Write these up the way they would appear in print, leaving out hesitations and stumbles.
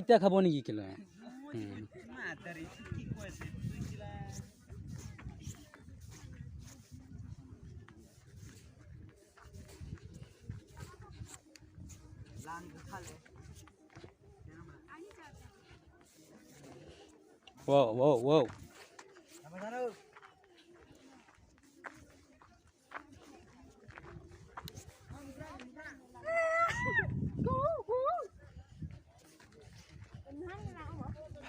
ইটা খাব নেকি kilo Wow, wow, wow.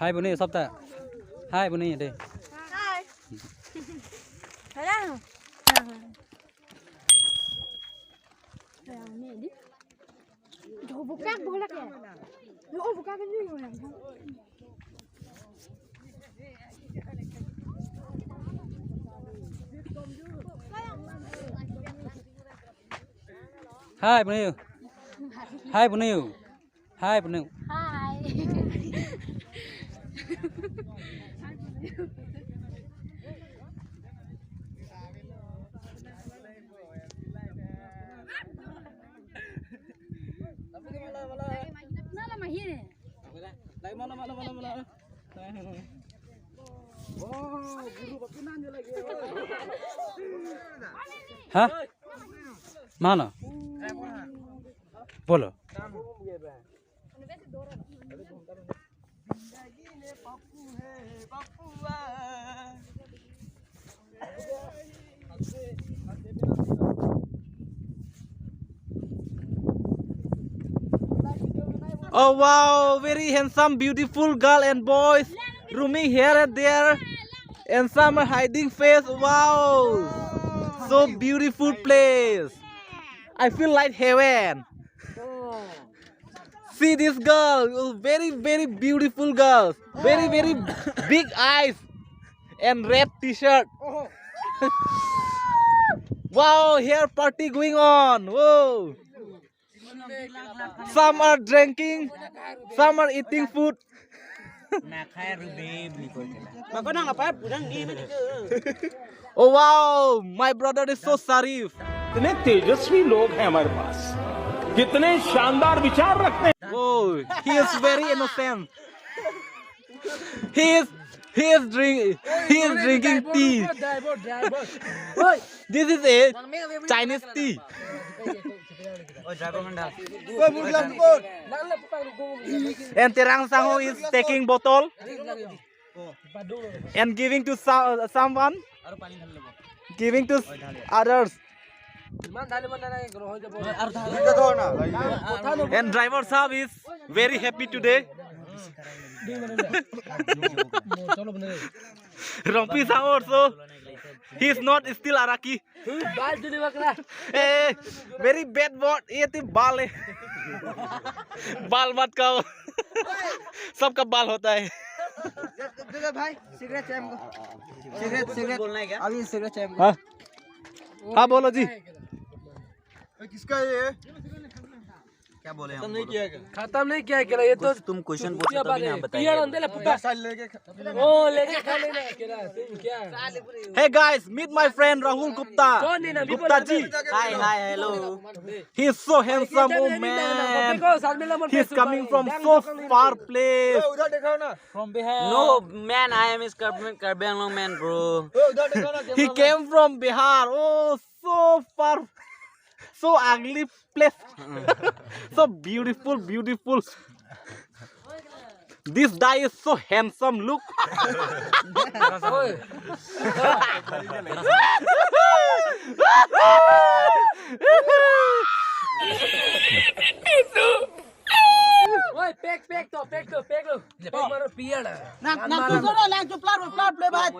Hai bữa nay sắp ta. Hai bữa nay ở đây. Hai. Thấy không? Nè đi. Trời vụ cát bố lắc kìa. Ôi vụ cát cái gì rồi này. Hai bữa nay. Hai bữa nay. Hai bữa nay. Hai. Lại mana. Oh, guru bakunan je lagi. Hah? Mana? Bolo. Oh wow, very handsome, beautiful girl and boys roaming here and there, and some are hiding face. Wow, so beautiful place. I feel like heaven. See this girl, very beautiful girl, very big eyes and red t-shirt. Wow, here party going on. Whoa. Some are drinking, some are eating food. Oh wow, my brother is so sharif. कितने तेजस्वी लोग हैं हमारे पास, कितने शानदार विचार रखते हैं. Oh, he is very innocent. He is drinking tea. This is a Chinese tea. And Terang Sango is taking bottle and giving to someone, giving to others. And driver Saab is very happy today. Rompi Saab also, he is not still Araki. Hey, very bad word. ये तो बाल है. बाल मत कहो. सबका बाल होता है. भाई सिगरेट चाहिए हमको. सिगरेट बोलना है क्या? अभी सिगरेट चाहिए हमको. हाँ बोलो जी. किसका ये? क्या बोले हम? खत्म नहीं किया क्या ये तो तुम क्वेश्चन पूछो तभी ना बताइए. Hey guys, meet my friend Rahul Gupta. Gupta ji. Hi, hello. He is so handsome, oh man. He is coming from so far place. From Bihar. No man, I am his Karbi Anglong man, bro. He came from Bihar. Oh, so far. So ugly place. So beautiful. This guy is so handsome. Look. Pek lo. Pek baru pian. Nak tu kau nak lang tu plat play baik.